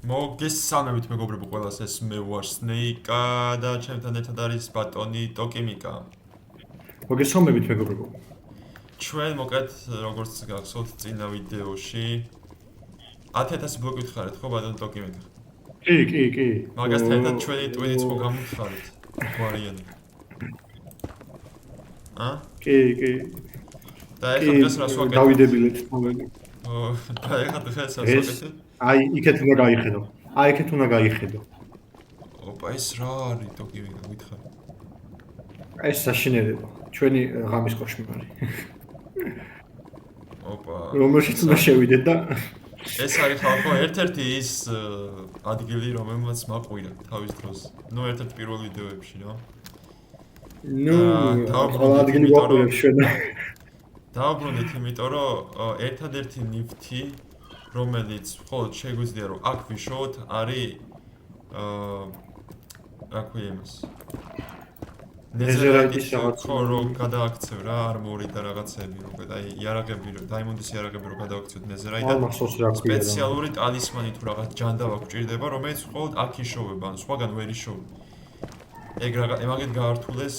მოგესალმებით მეგობრებო ყველას, ეს მე ვარ სნეიკა და ჩემთან ერთად არის ბატონი ტოკიმიკა. მოგესალმებით მეგობრებო. ჩვენ მოკლედ როგორც გახსოვთ წინა ვიდეოში 10,000 ბლოკი ვთხარით ხო ბატონი ტოკიმიკა? კი. მაგასთან ერთად ჩვენი ტვინიც მოგამვთხარით გვარიანი. კი. და ეხლა დღეს რას ვაკეთებ? დავიდებილეთ მომენტი. და ეხლა დღეს რას ვაკეთებ? აი, იქეთ უნდა გაიხედო. აი, იქეთ უნდა გაიხედო. ოპა, ეს რა არის ტოკიმიკა, გითხარ? ეს საშინელება. ჩვენი ღამის კოშმარი. ოპა. რომელშიც უნდა შევიდეთ და ეს არის ხალხო ერთ-ერთი ის ადგილი, რომელმაც მაყვირა თავის დროს. ნუ ერთ-ერთ პირველ ვიდეოებში რა. ყველა ადგილი გვაყვირებს ჩვენ. დავბრუნდით, იმიტომ რომ ერთადერთი ნიფთი, რომელიც მხოლოდ შეგვიძლია რომ აქ ვიშოვოთ, არის რა ქვია იმას. ნეზერაიტის ხო, რომ გადააქცევ რა, არმორი და რაღაცები, რომ აი იარაღები, დაიმონდის იარაღები რომ გადააქცევთ ნეზერაიტად. სპეციალური ტალისმანი თუ რაღაც ჯანდავა გვჭირდება, რომელიც მხოლოდ აქ იშოვება, ან სხვაგან ვერ იშოვება. ეგრეთ გაართულეს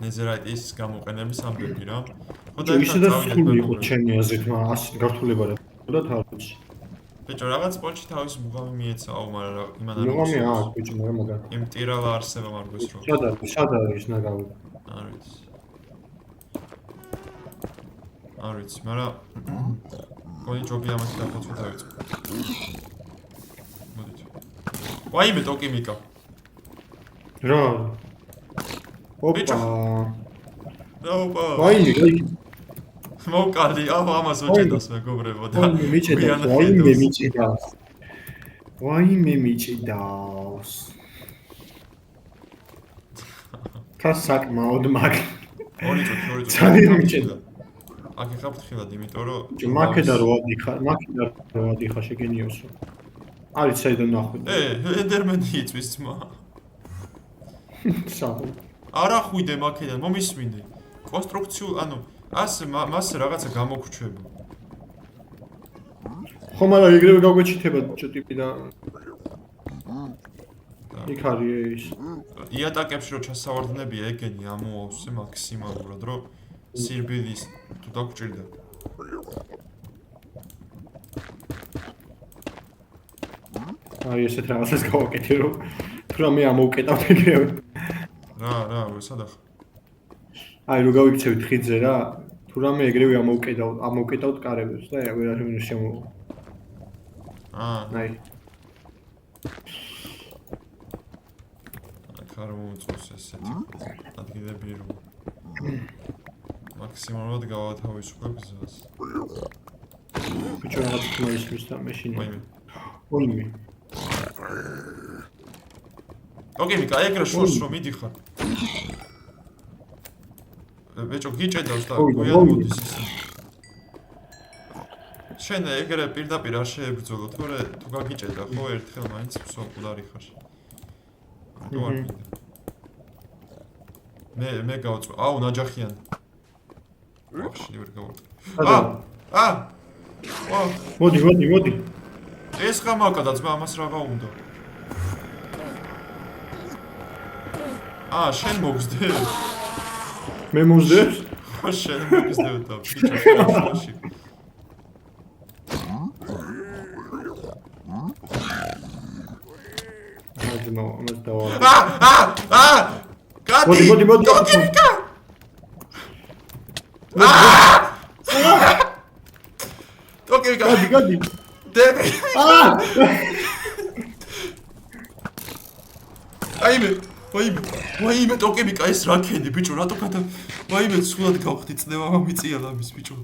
ნეზერაიტის გამოყენების ამბები რა. ხო და ისედაც სული იყო ჩემი აზრით, მაგრამ ასე გართულება რა და თავის. ბიჭო, რაღაც პონჩი თავის მუღამი მიეცაო, მაგრამ იმან არ მუღამი აქვს ბიჭო, მაგრამ იმ ტირალა არსება მარგოს რო. სად არის ნაგავი? არ ვიცი, მაგრამ გონი ჯობია ამათი დახოცვა დავიწყო. მოდით. ვაიმე ტოკიმიკა. რა? ოპა. ვაიმე, მოკალი, ამას ვეჭედოს მეგობრებო და ვაიმე მიჭიდავს. ხა საკმაოდ მაგ. ორი წუთი. ძალიან მიჭედა. აქ ეხა ფრთხილად, იმიტომ რომ მაკედა რო ადიხა შეგენიოსო. არის საიდან ნახვიდე. ედერმენი იწვის ძმა. საუბარ. არა ხვიდე მაკედან, მომისმინე. კონსტრუქციულ, ანუ ასე მასე რაღაცა გამოგრჩება. ხო, მაგრამ ეგრევე გაგვეჩითება ტიპი და იქ არის ის. იატაკებში რო ჩასავარდნებია ეგენი ამოავსე მაქსიმალურად, რომ სირბილის თუ დაგჭირდა. აი ესეთ რაღაცას გავაკეთე რომ თუ რამე ამოვკეტავთ ეგრევე. რა, სადახ. აი რო გავიქცევით ხიძზე რა, თუ რამე ეგრევე ამოვკეტავთ კარებებს და ვერავინ არ შემოვა. აი. არ მომწონს ესეთი ადგილები რომ მაქსიმალურად გავათავისუფლებ გზას. ბიჭო რაღაც მოისმის და მეშინი. ვაიმე. ტოკიმიკა, ეგრე შორს რომ მიდიხარ. ბიჭო გიჭედავს და გვიამოდის ისე. შენ ეგრე პირდაპირ არ შეებრძოლო, თორე თუ გაგიჭედა ხო ერთხელ მაინც მსოფლარი ხარ. თუ არ მინდა. მე გავწვა. აუ ნაჯახიანი. ვახში ვერ გავარტყე. მოდი. ეს ხამაკადა ძმა ამას რაღა უნდა. შენ მოგზდე? მე მომზდებს? ხო შენ მოგზდებ და ბიჭო შენ. ამას დავა. მოდი. ტოკიმიკა. ტოკიმიკა. გადი. დებე. ვაიმე ტოკიმიკა ეს რა ქედი ბიჭო რატო ვაიმე სულად გავხდი წნევა მომიწია ლამის ბიჭო.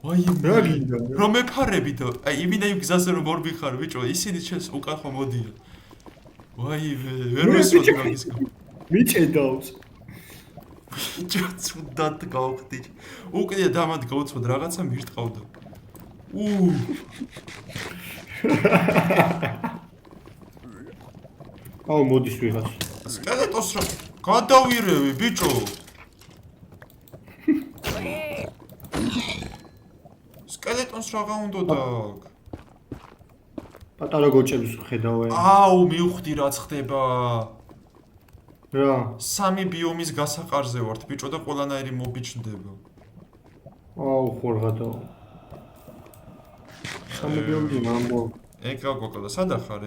ვაიმე რა გინდა? რომ მეფარები და აი იმინა იმ გზაზე რომ ვერ მიხარ ბიჭო ისინი ჩვენს უკან ხომ მოდიან. ვაიმე ვერ მესვოდი მაგის გამო. მიჭედავს. ბიჭო ცუდად გავხდი. უკიდე დამად გავუწოდ რაღაცა მირტყავდა. აუ მოდის ვიღაც. სკელეტოს რა გადავირევი ბიჭო. სკელეტონს რაღა უნდა და პატარა გოჭებს ხედავ. აუ, მივხვდი რაც ხდება. რა? სამი ბიომის გასაყარზე ვართ, ბიჭო და ყველანაირი მობი ჩნდება. აუ, ხორღადა. სამი ბიომი მამბო. ეკა გოკლა, სადა ხარ?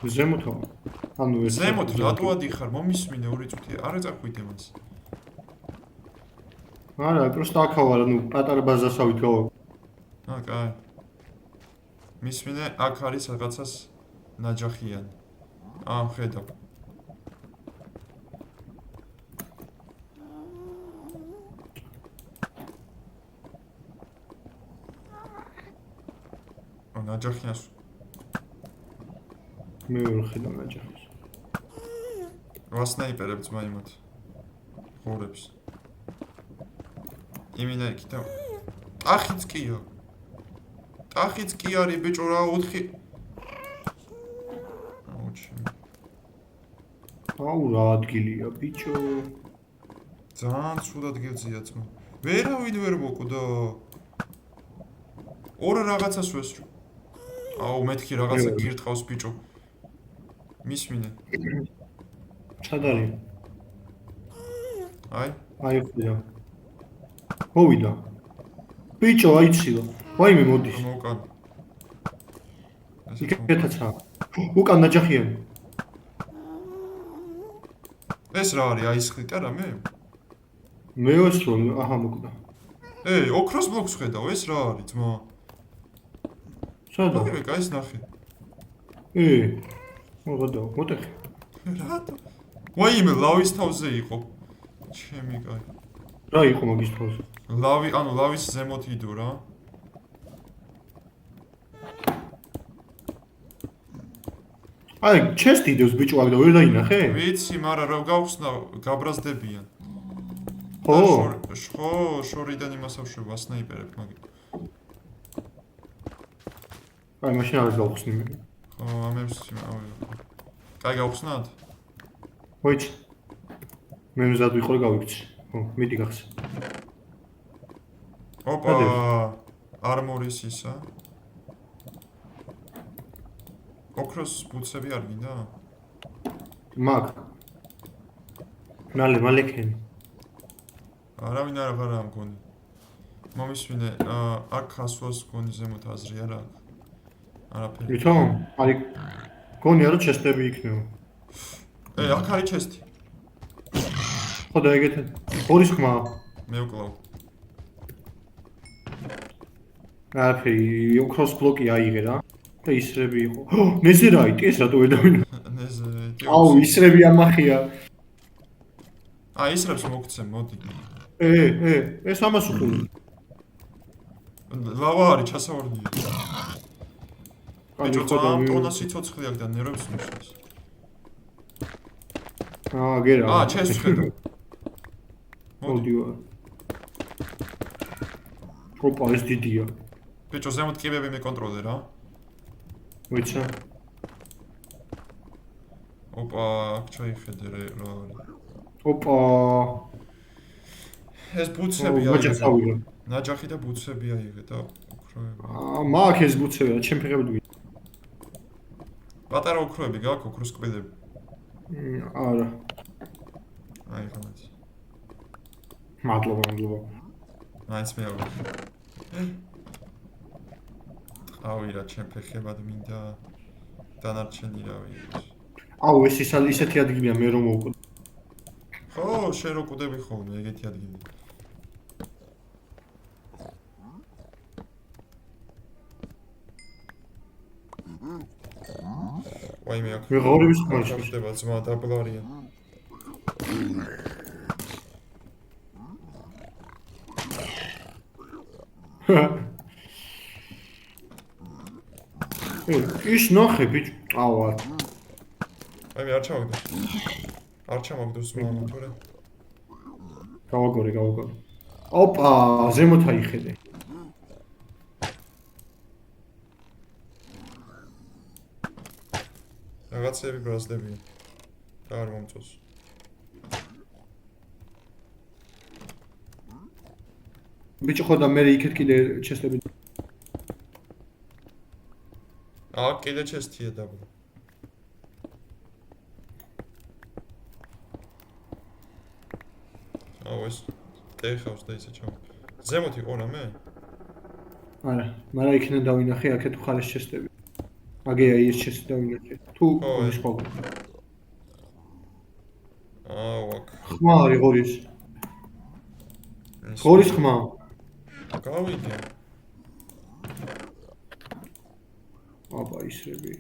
ზემოთო. ანუ ეს ზემოთ რატო ადიხარ? მომისმინე 2 წუთი. არა წახვიდე მას. არა, просто აქა ვარ, ანუ პატარა ბაზასავით გავა. კაი. მისმინე, აქ არის რაღაცას ნაჯახიანი. ხედავ. ნაჯახიანს. მე ვერ ხედავ ნაჯახს. ვასნაიპერებს მაიმოთ. ხურებს. იმინა იქიდან. ტახიც კია. ტახიც კი არის ბიჭო რა 4. აუ რა ადგილია ბიჭო. ძალიან ცუდ ადგილზეა ძმა. ვერავინ ვერ მოკვდა. ორ რაღაცას ვესწრო. აუ მეთქი რაღაცა გირტყავს ბიჭო. მისმინე. ჩად არის? აი ხიდა. მოვიდა. ბიჭო აიცილა. ვაიმე მოდის. მოვკან. იქეთაცა. უკან ნაჯახიანი. ეს რა არის? აი სხდით არა მე? მე ვესწრო, აჰა მოკვდა. ოქროს ბლოკს ხედავ, ეს რა არის ძმა? სადა? მოგეკა ეს ნახე. მოგადო, მოტეხი. რატო? ვაიმე ლავის თავზე იყო. ჩემი კაი. რა იყო მაგის თავზე? ლავი, ანუ ლავის ზემოთ იდო რა. აი, ჩესტი დევს ბიჭო აქ და ვერ დაინახე? ვიცი, მაგრამ რა გავხსნა, გაბრაზდებიან. ხო, შორიდან იმასავშობა სნაიპერებ მაგით. აი, მაშინ არის გავხსნი მე. ხო, ამებს კაი გავხსნათ? ვაიჩ. მე მზად ვიყო და გავიქცე. ხო, მიდი გახსნა. ოპა, არმორის ისა. ოქროს ბუცები არ გინდა? მაგ. მალე ქენი. არავინ არ აღარა მგონი. მომისმინე, აქ ასვას მგონი ზემოთ აზრი არა აქ. არაფერი. ვითომ? აი, გონია რომ ჩესტები იქნება. აქ არის ჩესტი. ხო და ეგეთე. ორის ხმა. მე ვკლავ. არაფერი, ოქროს ბლოკი აიღე რა. და ისრები იყო. ნეზერაიტი ეს რატო ვერ დავინახე? ნეზერაიტი. აუ, ისრები ამახია. ისრებს მოგცემ, მოდი. ეს ამას უყურე. ლავა არის ჩასავარდია. ბიჭო, ძალიან ტონა სიცოცხლე აქვს და ნერვებს ნიშნავს. გერა. ჩესტს ხედავ. მოდი ვარ. ოპა, ეს დიდია. ბიჭო, ზემოთ კიბები მე კონტროლე რა. ვიცი. ოპა, აქ ჩაიხედე რა არის. ოპა. ეს ბუცები აიღე. ნაჯახი და ბუცები აიღე და ოქროები. მაგ ეს ბუცები, ჩემ ფეხებად ვი. პატარა ოქროები გაქვს, ოქროს კბილები. არა. აი ხამაც. მადლობა. მაინც მე აღარ. აუ ირა ჩემ ფეხებად მინდა დანარჩენი რა ვიცი. აუ ეს ისეთი ადგილია მე რომ მოვკვდე. ხო, შენ რო კვდები ხოლმე ეგეთი ადგილი. ვაიმე აქ. მე ღორების ხმაში ხდება ძმა დაბლარია. ის ნახე ბიჭო. აუ. აი არ ჩავაგდო. არ ჩამაგდოს მამა თორე. გავაგორე. ოპა, ზემოთ აიხედე. რაღაცები ბრაზდებიან. და არ მომწოს. ბიჭო ხო და მე იქეთ კიდე ჩესტები. აქ კიდე ჩესტია დაბლა. აუ ეს დეხავს და ისე ჩამ. ზემოთ იყო რამე? არა, მაგრამ იქიდან დავინახე აქეთ ხარეს ჩესტები. აგეა ის ჩესტი დავინახე. თუ ის ხო. აუ აქ. ხმა არის ღორის. ღორის ხმა. გავიგე. აბა ისრები.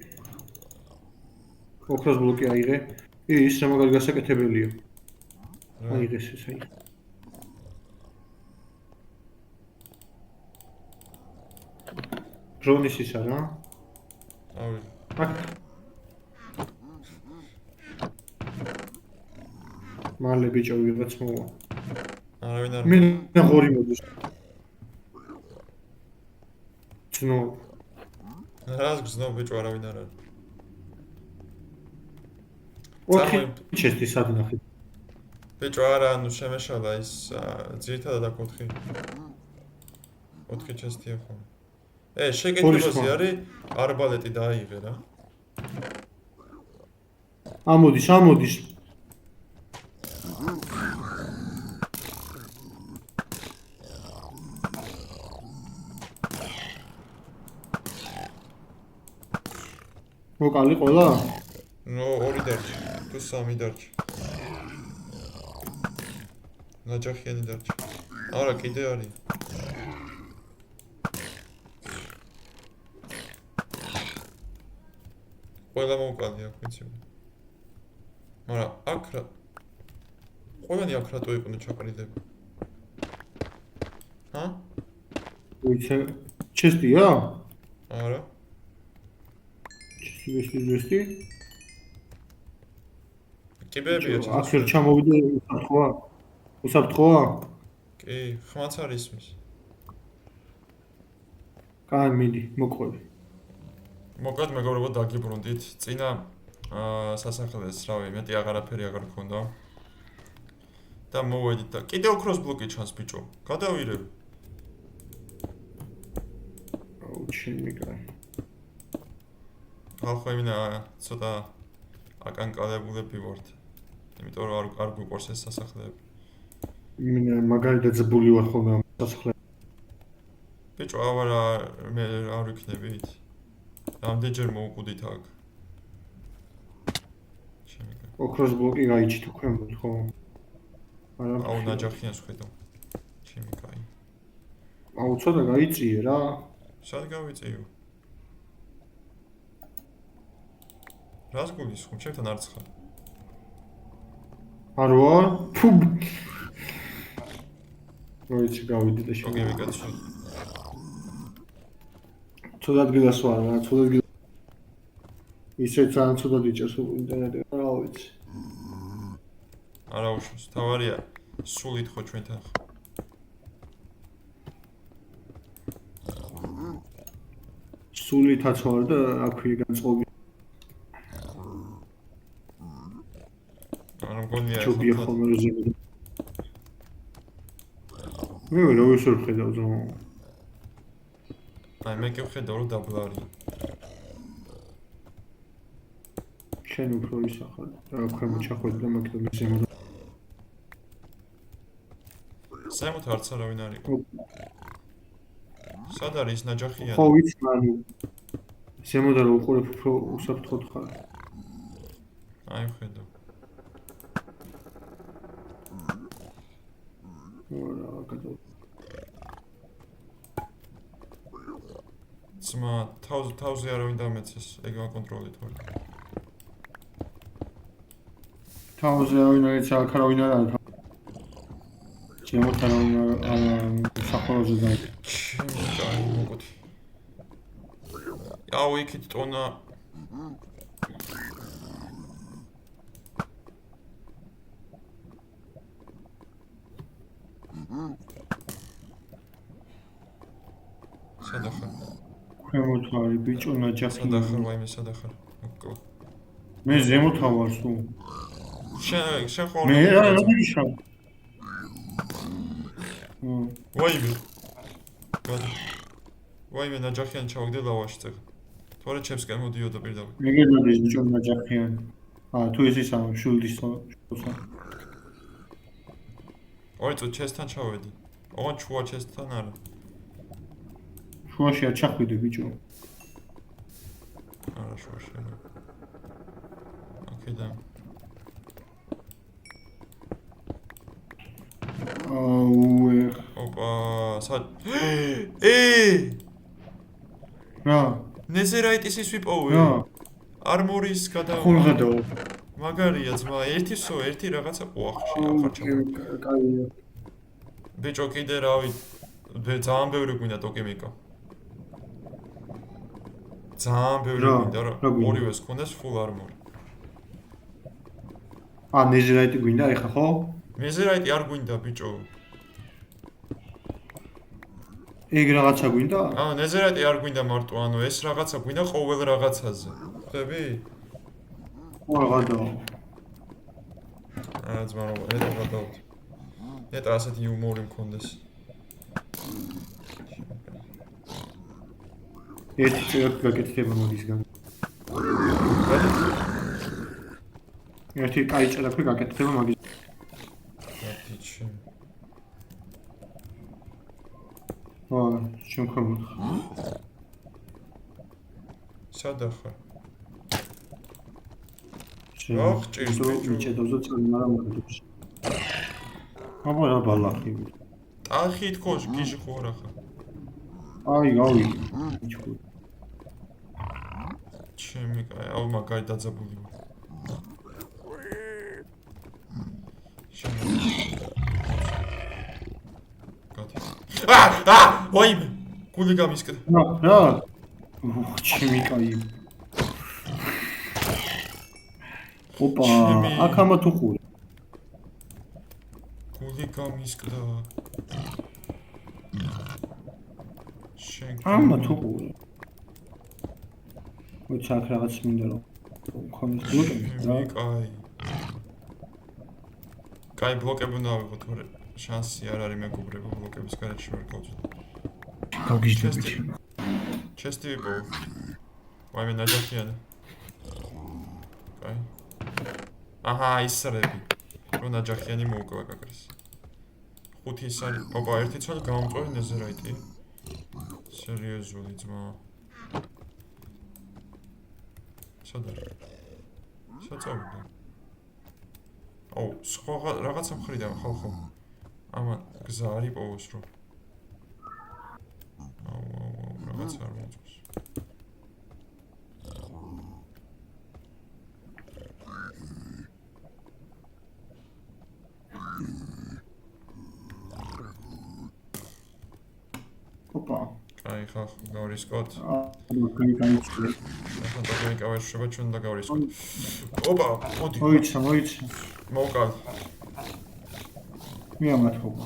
ოქროს ბლოკი აიღე. ის რა მაგარი გასაკეთებელია. აიღეს ეს აი. დრონის ისა რა? ავი. აქ. მალე ბიჭო ვიღაც მოვა. არავინ არ. მე ღორი მოდის. ცნო. რას გზნობ ბიჭო არავინ არ არის. ოთხი ჩესტი სადნახე. ბიჭო არა, ანუ შემეშალა ის ძირითადად აქ 4. 4 ჩესტია ხოლმე. შეგეთებაზე არის არბალეტი დააიღე რა. ამოდის. მოკალი ყოლა? ნო 2 დარჩა, თუ 3 დარჩა. ნაჯახიანი დარჩა. არა, კიდე არის. ყველა მოვკალდი აქ ვიცი. მაგრამ აქ რა ყველანი აქ რატო იყო ჩაყრიდება? ჰა? ვიცი, ჩესტია? არა. ჩესტი. კიბეებია ჩესტი. აქ ჩამოვიდა უსაფრთხოა? კი, ხმაც არის მის. კაი, მიდი, მოყვები. მოკლედ მეგობრებო დაგიბრუნდით. წინა სასახლეს, რავი, მეტი აღარაფერი აღარ მქონდა. და მოვედით და კიდე ოქროს ბლოკი ჩანს ბიჭო. გადავირებ. აუ, ჩემი კაი. ხალხო იმინა ცოტა აკანკალებულები ვართ. იმიტომ რომ არ გვიყვარს ეს სასახლეები. იმინა მაგალითად ძბული ვარ ხოლმე ამ სასახლეებში. ბიჭო, აბარა მე არ ვიქნებით. რამდენჯერ მოუყუდით აქ. ოქროს ბლოკი გაიჩით ქვემოთ ხო? აუ ნაჯახიანს ხედავ. ჩემი კაი. აუ ცოტა გაიწიე რა. სად გავიწიო? რას გულისხმობ? ჩემთან არ ცხარ. არ ვარ? ფუ. მოიცი გავიდი და შეგები კაცო. ცოტა ადგილას ვარ რა, ცოტა ადგილას. ისე ძალიან ცოტა დიჭერს ინტერნეტი, რა ვიცი. არა უშავს, თავარია სულით ხო ჩვენთან. სულითაც ვარ და აქვე განწყობი. არა მგონია ჩუბია ხოლმე როზები. მე რა ვისურ ხედავ ზო. აი მე კი ვხედავ რომ დაბლა არის. შენ უფრო ისახარ. რა ქვემო ჩახვედი და მაგდომის ზემოთ. ზემოთ არც არავინ არ იყო. სად არის ნაჯახიანი? ხო ვიცი, ანუ ზემოთ რა უყურებ უფრო უსაფრთხოდ ხარ. აი ვხედავ. რა გადავ. ძმა თავზე არავინ დამეცეს, ეგ ვაკონტროლით ვარ. თავზე არავინ არ ეცა, აქ არავინ არ არის. ზემოთ არავინ არ სახოროზე დაი. ჩემი კაი მოგოდი. აუ იქით ტონა. სადახარ. ქვემოთ არის ბიჭო ნაჯახი. სადახარ ვაიმე სადახარ. მოკლ. მე ზემოთ ვარ სულ. შენ ხო მე რა ვიშავ. ვაიმე. ვაიმე ნაჯახიან ჩავაგდე ლავაში წეგ. თორე ჩემსკენ მოდიოდა პირდაპირ. ეგერ მოდის ბიჭო ნაჯახიან. თუ ეს ისა შულდის თორსა. ორი წუთი ჩესთან ჩავედი. ოღონდ შუა ჩესთან არა. შუაში არ ჩახვიდე ბიჭო. არა შუაში არა. ოკეი და. ოპა, რა? ნეზერაიტის ის ვიპოვე. რა? არმორის გადა. ხულღედო. მაგარია ძმა, ერთი რაღაცა ყوخში ახარ ჩამოვიდა. კაია. ბიჭო კიდე რავი, ძალიან ბევრი გვინდა ტოკიმიკა. ძალიან ბევრი გვინდა რა. ორივეს ქონდეს full armor. ნეზერაიტი გვინდა ეხა ხო? ნეზერაიტი არ გვინდა ბიჭო. ეგ რაღაცა გვინდა? ნეზერაიტი არ გვინდა მარტო, ეს რაღაცა გვინდა ყოველ რაღაცაზე. ხვდები? ვაღადა. ძმა რა, ნეტა გადავთ. ნეტა ასეთი იუმორი მქონდეს. ერთი წელი გაკეთდება მაგისგან. ერთი კაი ჭრაფი გაკეთდება მაგის. მარტიჩი. შემქრობ. სადახარ? ჭირს ბიჭო. მიჭედოზე წელი არა მაგდებს. აბა რა ბალახი. ტახი თქოს გიჟი ხო რა ხარ? გავი. ბიჭო. ჩემი კაი, მაგარი დაძაბული ვარ. ვაიმე! გული გამისკდა. რა? ჩემი კაი. ოპა, აქ ამა თუ ხური. გული გამისკდა. ამა თუ ხური. მოიცა აქ რაღაც მინდა რომ მქონდეს ბლოკები რა. კაი. კაი ბლოკები უნდა ავიღო თორე შანსი არ არის მეგობრებო ბლოკების გარეთ ვერ გავწვი. გავგიჟდები. ჩესტი ვიპოვე. ვაიმე ნაჯახიანი. კაი. აჰა ისრები. რო ნაჯახიანი მოუკლა გაგრეს. 5 ის არის. ოპა ერთი ცოლი გამომწვევი ნეზერაიტი. სერიოზული ძმა. სადა? საწავიდა. სხვა რაღაცა მხრიდან ხალხო. ამან გზა არ იპოვოს რომ. რაღაც არ მოწოს. ოპა. კაი ხალხო, გავრისკოთ. გაიჩნდა. ახლა ტოკიმიკა ვეშობა ჩვენ და გავრისკოთ. ოპა, მოდი. მოიცა. მოვკალ. მიამართობა.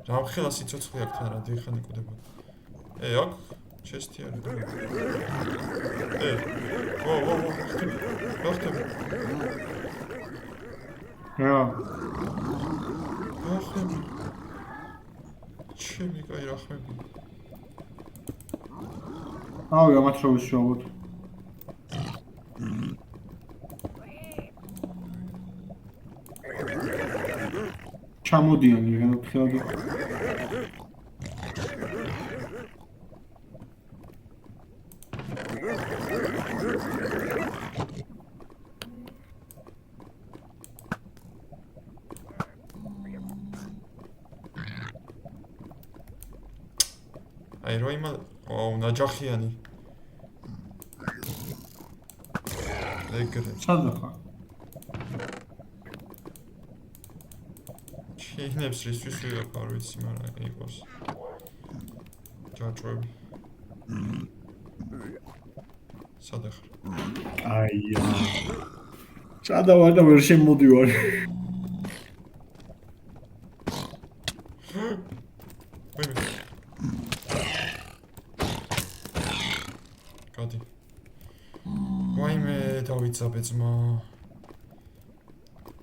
რა ხელა სიცოცხლე აქ თან რა დიხანი კუდება. აქ ჩესტი არის და. რა ხდება? რა? ჩემი კაი რა ხმები. ამათ რო ვიშოვოთ. ჩამოდიანი რა ხელი. აი რო იმა ნაჯახიანი. ეგრე. სადახა? ჩინებს რისთვის ვიყავ ვიცი, მაგრამ იყოს. ჯაჭვები. სადახარ? აია. სადავარ და ვერ შემოდივარ. გადი. ვაიმე დავიცაბე ძმა.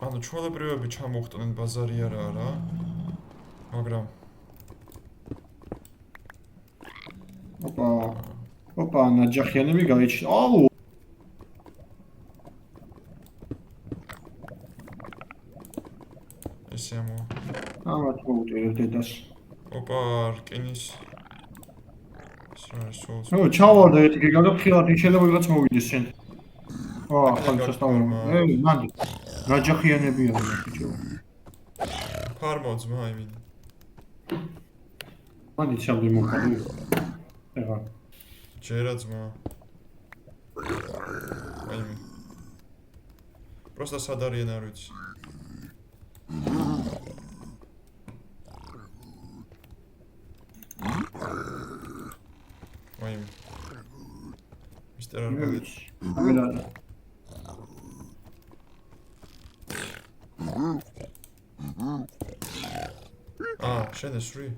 ანუ ჩვეულებრივები ჩამოხტნენ ბაზარი არა, მაგრამ ოპა, ნაჯახიანები გაიჩნდა. აუ! ესე ამო. ამათ მოუწევ დედას. ოპა, რკინის. სულ. ჩავარდა ერთი გიგა და ხილად შეიძლება ვიღაც მოვიდეს შენ. ახალი სასტავი. მანდ. ნაჯახიანები არის ბიჭო. ფარმო ძმა იმინ. მანდ ჩავდი მოხდი. ეხა. ჯერა ძმა. აიმი. პროსტა სად არიან არ ვიცი. აიმი. მისტერ არბალეტ. შენ ესვრი?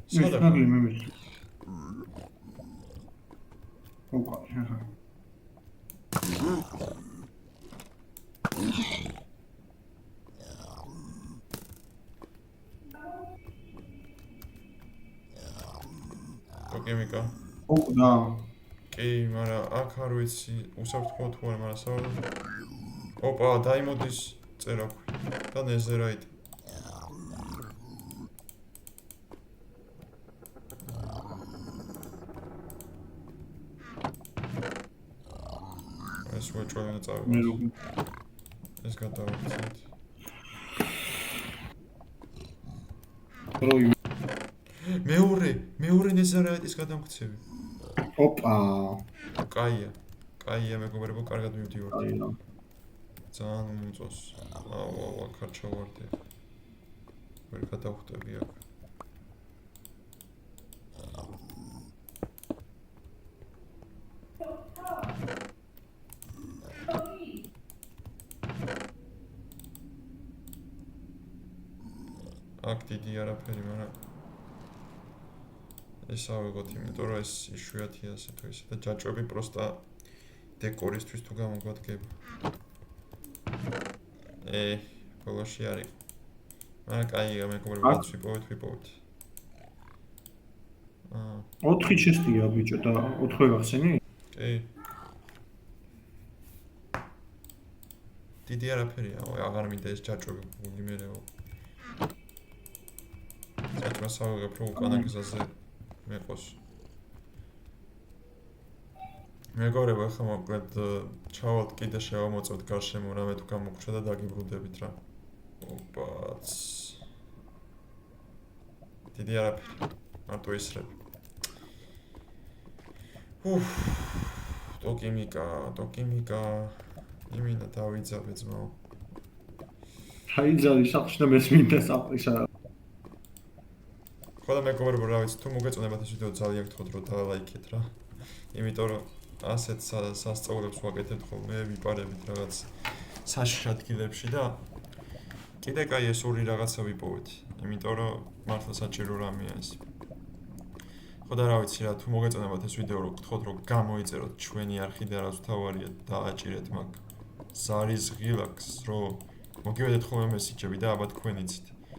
სადა? ოპა, ახლა. ოკეიმიკა. და. კი, მაგრამ აქ არ ვიცი, უსაფრთხო თუ არა, მაგრამ საერთოდ. ოპა, დაიმოდის წერა და ნეზერაიტი. ეს ვეჭველი უნდა წავიღოთ. ეს გადავაქცეთ. მეორე ნეზერაიტის გადამქცევი. ოპა. კაია მეგობრებო, კარგად მივდივარ. ძალიან მომწონს. აუ, აქ ჩავარდი. ვერ გადავხვდები აქ. აქ დიდი არაფერი, მაგრამ ეს ავიღოთ, იმიტომ რომ ეს იშვიათია ასე თუ ისე და ჯაჭვები პროსტა დეკორისთვის თუ გამოგვადგება. ბოლოში არის. მაგრამ კაია მეგობრებო, რაც ვიპოვეთ. 4 ჩესტია ბიჭო და 4 ვახსენი? კი. დიდი არაფერია, აღარ მინდა ეს ჯაჭვები გულიმერეო. საჭმას ავიღებ რომ უკანა გზაზე მეყოს. მეგობრებო, ახლა მოკლედ ჩავალთ კიდე შევამოწევთ გარშემო რამე თუ გამოგვრჩა და დაგიბრუნდებით რა. ოპაც. დიდი არაფერი. მარტო ისრები. ტოკიმიკა. იმინა დავიძაბე ძმაო. დაიძაბე სახში და მეს მინდა საფრისა. ხოდა მეგობრებო, რა ვიცი, თუ მოგეწონებათ ეს ვიდეო ძალიან გთხოვთ რომ დალაიქეთ რა. იმიტომ რომ ასეთ სასწაულებს ვაკეთებთ ხოლმე ვიპარებით რაღაც საშიშ ადგილებში და კიდე კაი ეს ორი რაღაცა ვიპოვეთ. იმიტომ რომ მართლა საჭირო რამეა ეს. ხოდა რა ვიცი რა, თუ მოგეწონებათ ეს ვიდეო რომ გთხოვთ რომ გამოიწეროთ ჩვენი არხი და რაც თავარია დააჭირეთ მაგ ზარის ღილაკს რომ მოგივედეთ ხოლმე მესიჯები და აბა თქვენ იცით.